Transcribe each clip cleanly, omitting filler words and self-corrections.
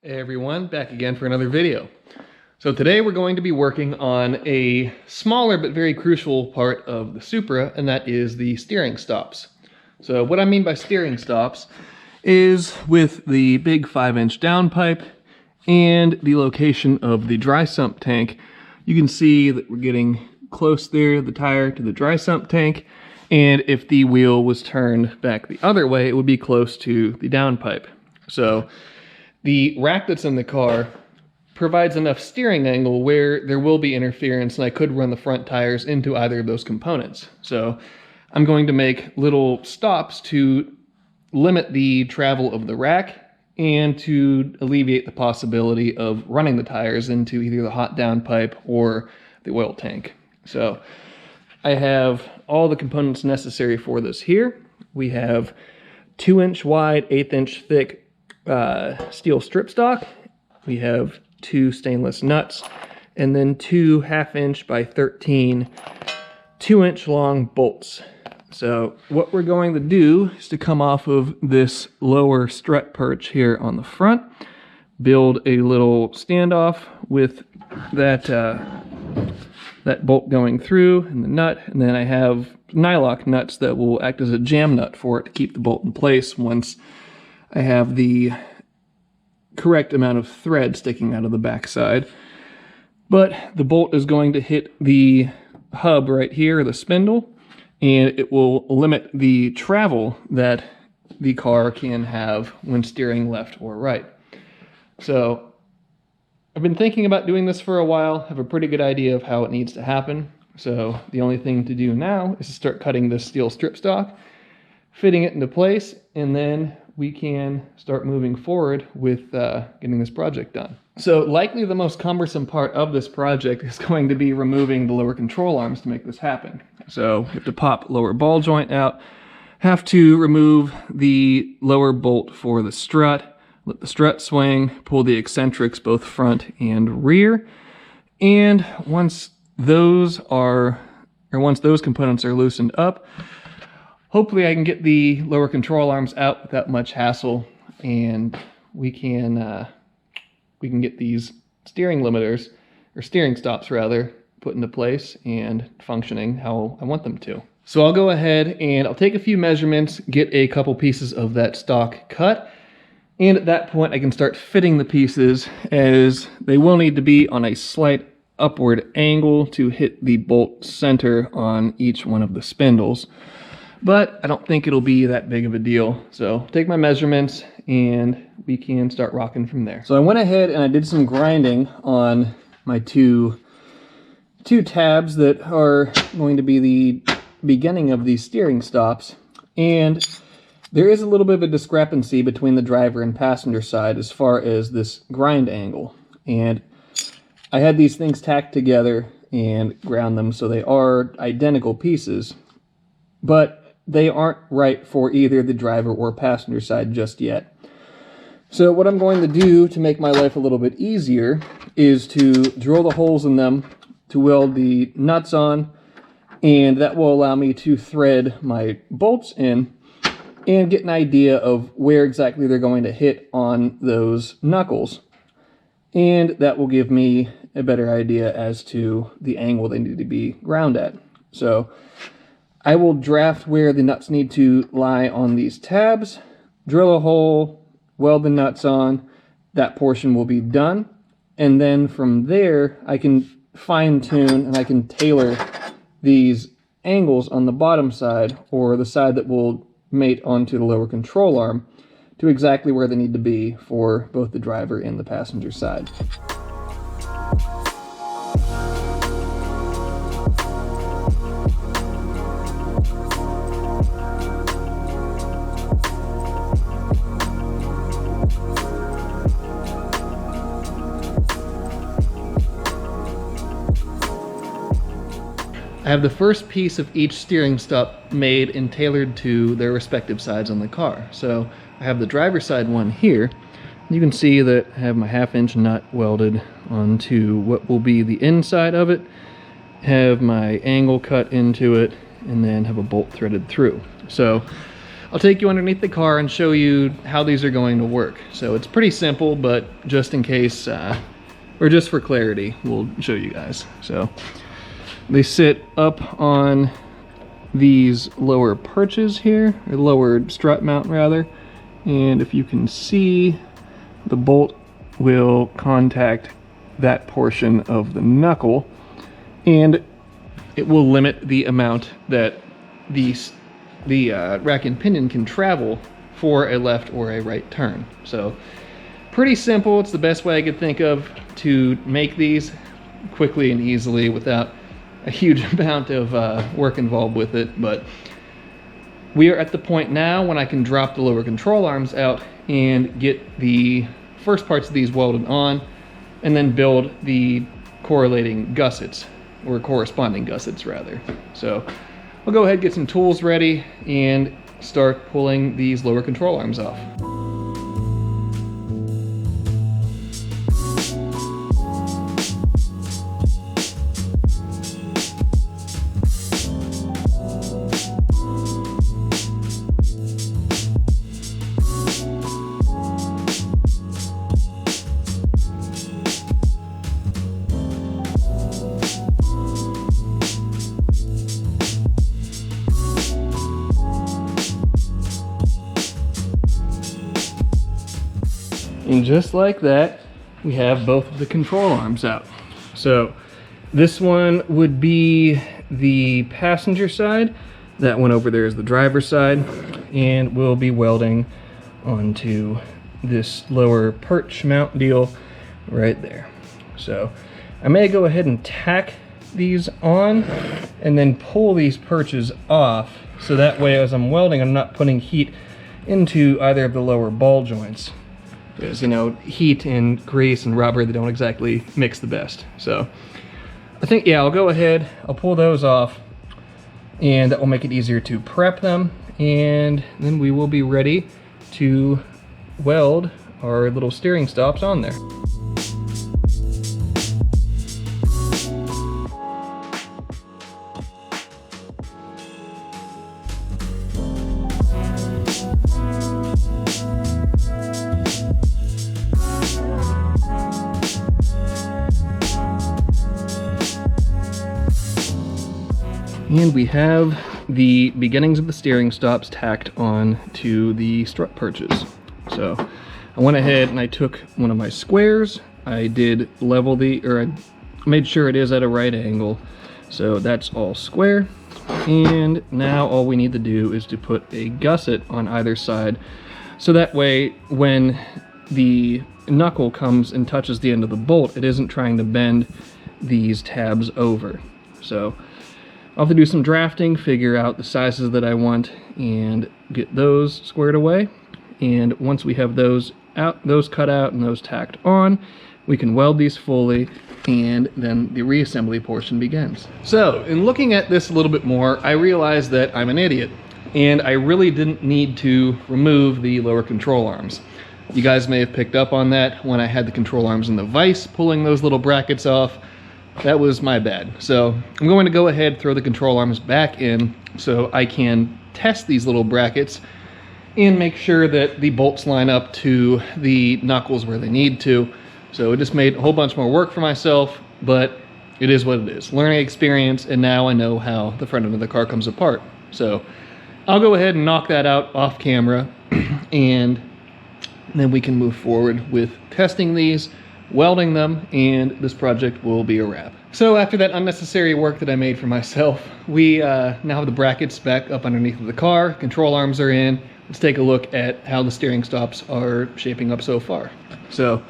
Hey everyone, back again for another video. So today we're going to be working on a smaller but very crucial part of the Supra, and that is the steering stops. So what I mean by steering stops is with the big 5-inch downpipe and the location of the dry sump tank. You can see that we're getting close there, the tire to the dry sump tank, and if the wheel was turned back the other way, it would be close to the downpipe. So the rack that's in the car provides enough steering angle where there will be interference, and I could run the front tires into either of those components. So I'm going to make little stops to limit the travel of the rack and to alleviate the possibility of running the tires into either the hot downpipe or the oil tank. So I have all the components necessary for this here. We have 2-inch wide, 1/8-inch thick steel strip stock. We have 2 stainless nuts, and then 2 1/2-inch by 13 2-inch long bolts. So what we're going to do is to come off of this lower strut perch here on the front, build a little standoff with that that bolt going through and the nut, and then I have nylock nuts that will act as a jam nut for it to keep the bolt in place once I have the correct amount of thread sticking out of the backside. But the bolt is going to hit the hub right here, the spindle, and it will limit the travel that the car can have when steering left or right. So I've been thinking about doing this for a while, have a pretty good idea of how it needs to happen. So the only thing to do now is to start cutting this steel strip stock, fitting it into place, and then we can start moving forward with getting this project done. So likely the most cumbersome part of this project is going to be removing the lower control arms to make this happen. So we have to pop lower ball joint out, have to remove the lower bolt for the strut, let the strut swing, pull the eccentrics both front and rear, and once those components are loosened up, hopefully I can get the lower control arms out without much hassle, and we can get these steering limiters, or steering stops rather, put into place and functioning how I want them to. So I'll go ahead and I'll take a few measurements, get a couple pieces of that stock cut, and at that point I can start fitting the pieces, as they will need to be on a slight upward angle to hit the bolt center on each one of the spindles. But I don't think it'll be that big of a deal. So take my measurements and we can start rocking from there. So I went ahead and I did some grinding on my two tabs that are going to be the beginning of these steering stops. And there is a little bit of a discrepancy between the driver and passenger side as far as this grind angle. And I had these things tacked together and ground them so they are identical pieces, but they aren't right for either the driver or passenger side just yet. So what I'm going to do to make my life a little bit easier is to drill the holes in them to weld the nuts on, and that will allow me to thread my bolts in and get an idea of where exactly they're going to hit on those knuckles. And that will give me a better idea as to the angle they need to be ground at. So I will draft where the nuts need to lie on these tabs, drill a hole, weld the nuts on, that portion will be done. And then from there, I can fine tune and I can tailor these angles on the bottom side, or the side that will mate onto the lower control arm, to exactly where they need to be for both the driver and the passenger side. I have the first piece of each steering stop made and tailored to their respective sides on the car. So I have the driver's side one here. You can see that I have my 1/2-inch nut welded onto what will be the inside of it, have my angle cut into it, and then have a bolt threaded through. So I'll take you underneath the car and show you how these are going to work. So it's pretty simple, but just in case, or just for clarity, we'll show you guys. So they sit up on these lower perches here, or lower strut mount rather, and if you can see, the bolt will contact that portion of the knuckle, and it will limit the amount that the rack and pinion can travel for a left or a right turn. So pretty simple. It's the best way I could think of to make these quickly and easily without a huge amount of work involved with it. But we are at the point now when I can drop the lower control arms out and get the first parts of these welded on, and then build the correlating gussets, or corresponding gussets rather. So I'll go ahead, get some tools ready, and start pulling these lower control arms off. And just like that, we have both of the control arms out. So this one would be the passenger side. That one over there is the driver's side. And we'll be welding onto this lower perch mount deal right there. So I may go ahead and tack these on and then pull these perches off. So that way as I'm welding, I'm not putting heat into either of the lower ball joints. Because, you know, heat and grease and rubber, they don't exactly mix the best. So I think, yeah, I'll go ahead, I'll pull those off, and that will make it easier to prep them, and then we will be ready to weld our little steering stops on there. And we have the beginnings of the steering stops tacked on to the strut perches. So I went ahead and I took one of my squares. I did level I made sure it is at a right angle. So that's all square. And now all we need to do is to put a gusset on either side. So that way when the knuckle comes and touches the end of the bolt, it isn't trying to bend these tabs over. So I'll have to do some drafting, figure out the sizes that I want, and get those squared away. And once we have those cut out and those tacked on, we can weld these fully, and then the reassembly portion begins. So, in looking at this a little bit more, I realized that I'm an idiot, and I really didn't need to remove the lower control arms. You guys may have picked up on that when I had the control arms in the vise, pulling those little brackets off. That was my bad. So I'm going to go ahead, throw the control arms back in so I can test these little brackets and make sure that the bolts line up to the knuckles where they need to. So it just made a whole bunch more work for myself, but it is what it is. Learning experience, and now I know how the front end of the car comes apart. So I'll go ahead and knock that out off camera, and then we can move forward with testing these, welding them, and this project will be a wrap. So after that unnecessary work that I made for myself, we now have the brackets back up underneath of the car, control arms are in. Let's take a look at how the steering stops are shaping up so far. So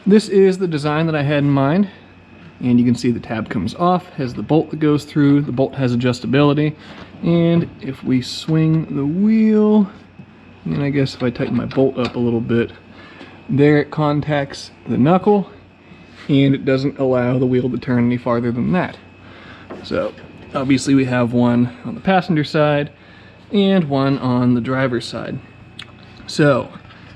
this is the design that I had in mind, and you can see the tab comes off, has the bolt that goes through, the bolt has adjustability, and if we swing the wheel, and I guess if I tighten my bolt up a little bit, there it contacts the knuckle, and it doesn't allow the wheel to turn any farther than that. So obviously we have one on the passenger side and one on the driver's side. So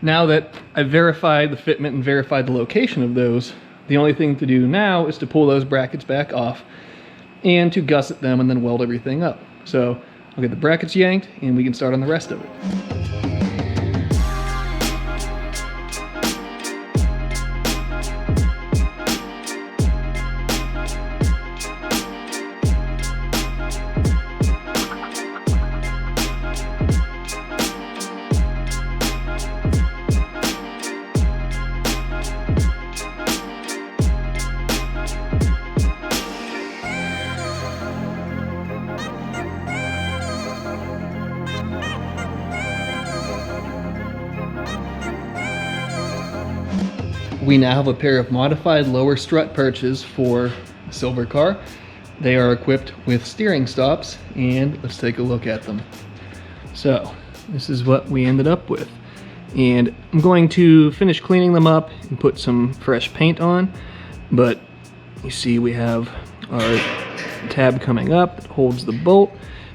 now that I've verified the fitment and verified the location of those, the only thing to do now is to pull those brackets back off and to gusset them and then weld everything up. So I'll get the brackets yanked and we can start on the rest of it. We now have a pair of modified lower strut perches for the silver car. They are equipped with steering stops, and let's take a look at them. So this is what we ended up with. And I'm going to finish cleaning them up and put some fresh paint on, but you see we have our tab coming up that holds the bolt.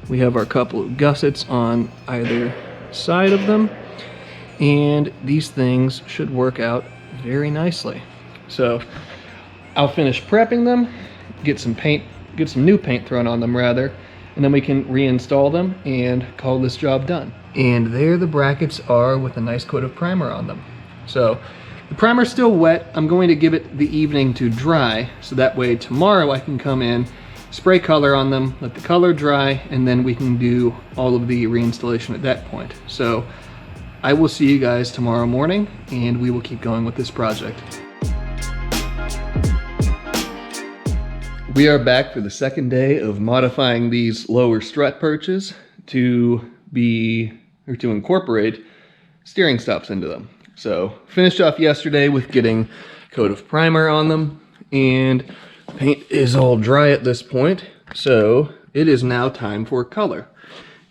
We have our couple of gussets on either side of them, and these things should work out very nicely. So I'll finish prepping them, get some new paint thrown on them rather, and then we can reinstall them and call this job done. And there the brackets are with a nice coat of primer on them. So the primer's still wet. I'm going to give it the evening to dry, so that way tomorrow I can come in, spray color on them, let the color dry, and then we can do all of the reinstallation at that point. So I will see you guys tomorrow morning, and we will keep going with this project. We are back for the second day of modifying these lower strut perches to incorporate steering stops into them. So finished off yesterday with getting a coat of primer on them, and paint is all dry at this point. So it is now time for color.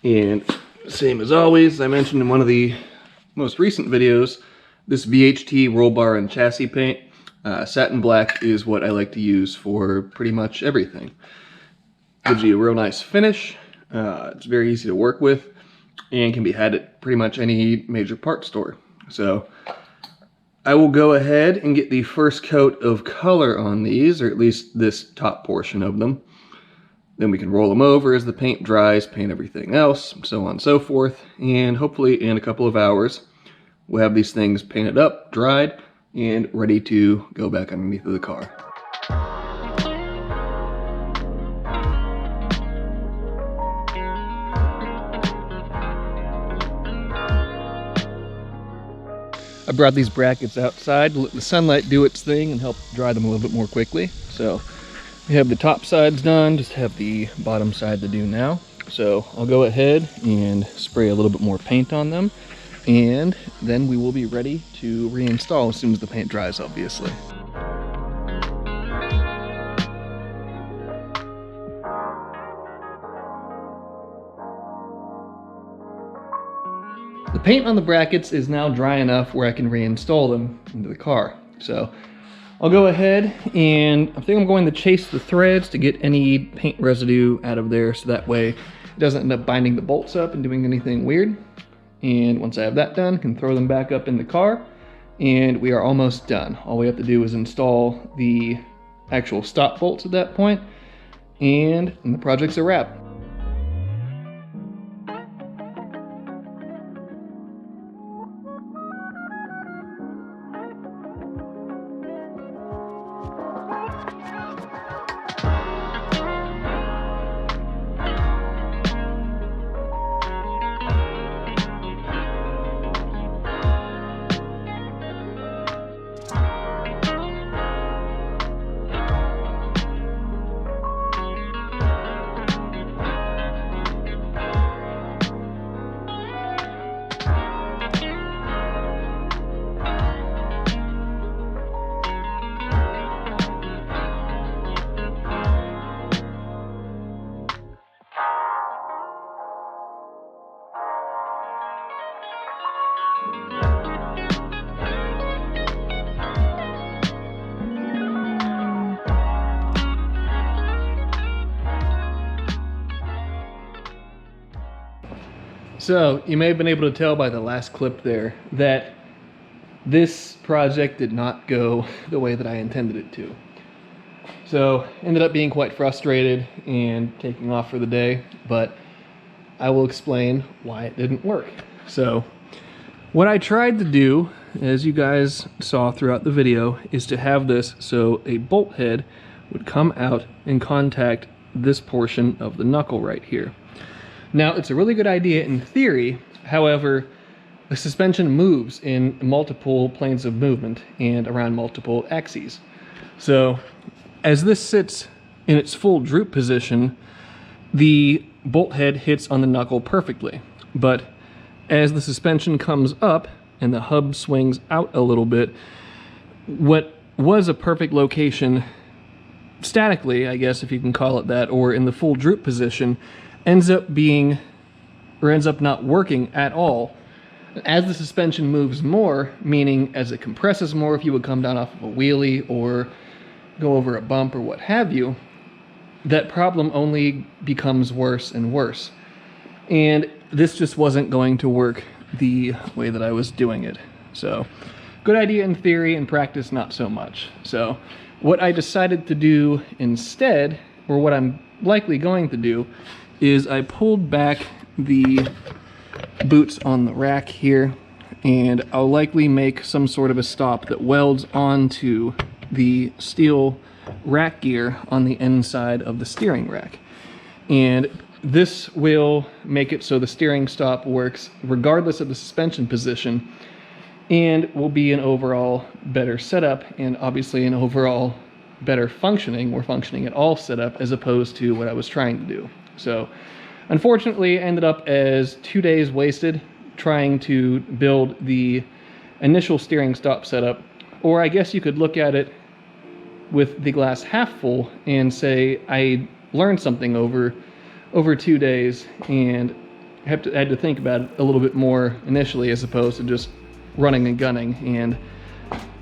And same as always, I mentioned in one of the most recent videos, this VHT roll bar and chassis paint, satin black is what I like to use for pretty much everything. Gives you a real nice finish. It's very easy to work with and can be had at pretty much any major part store. So I will go ahead and get the first coat of color on these, or at least this top portion of them. Then we can roll them over as the paint dries, paint everything else, so on and so forth. And hopefully in a couple of hours, we'll have these things painted up, dried, and ready to go back underneath of the car. I brought these brackets outside to let the sunlight do its thing and help dry them a little bit more quickly. So we have the top sides done, just have the bottom side to do now. So I'll go ahead and spray a little bit more paint on them, and then we will be ready to reinstall as soon as the paint dries, obviously. The paint on the brackets is now dry enough where I can reinstall them into the car. So I'll go ahead and I think I'm going to chase the threads to get any paint residue out of there, so that way it doesn't end up binding the bolts up and doing anything weird. And once I have that done, I can throw them back up in the car, and we are almost done. All we have to do is install the actual stop bolts at that point, and the project's a wrap. So you may have been able to tell by the last clip there that this project did not go the way that I intended it to. So ended up being quite frustrated and taking off for the day, but I will explain why it didn't work. So what I tried to do, as you guys saw throughout the video, is to have this so a bolt head would come out and contact this portion of the knuckle right here. Now, it's a really good idea in theory. However, the suspension moves in multiple planes of movement and around multiple axes. So as this sits in its full droop position, the bolt head hits on the knuckle perfectly. But as the suspension comes up and the hub swings out a little bit, what was a perfect location statically, I guess if you can call it that, or in the full droop position, ends up not working at all. As the suspension moves more, meaning as it compresses more, if you would come down off of a wheelie or go over a bump or what have you, that problem only becomes worse and worse. And this just wasn't going to work the way that I was doing it. So, good idea in theory, in practice not so much. So, what I decided to do instead, or what I'm likely going to do, is I pulled back the boots on the rack here, and I'll likely make some sort of a stop that welds onto the steel rack gear on the inside of the steering rack. And this will make it so the steering stop works regardless of the suspension position, and will be an overall better setup, and obviously an overall better functioning, or functioning at all setup, as opposed to what I was trying to do. So unfortunately, I ended up as 2 days wasted trying to build the initial steering stop setup. Or I guess you could look at it with the glass half full and say I learned something over 2 days, and had to think about it a little bit more initially, as opposed to just running and gunning and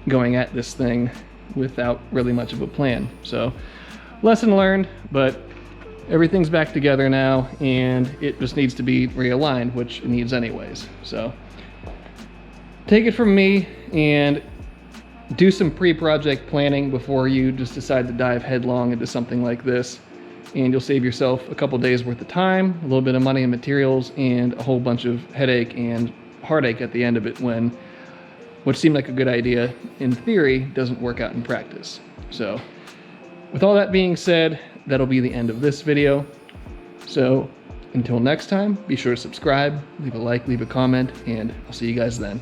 going at this thing without really much of a plan. So lesson learned, but everything's back together now, and it just needs to be realigned, which it needs anyways. So take it from me and do some pre-project planning before you just decide to dive headlong into something like this, and you'll save yourself a couple days worth of time, a little bit of money and materials, and a whole bunch of headache and heartache at the end of it, when what seemed like a good idea in theory doesn't work out in practice. So with all that being said, that'll be the end of this video. So until next time, be sure to subscribe, leave a like, leave a comment, and I'll see you guys then.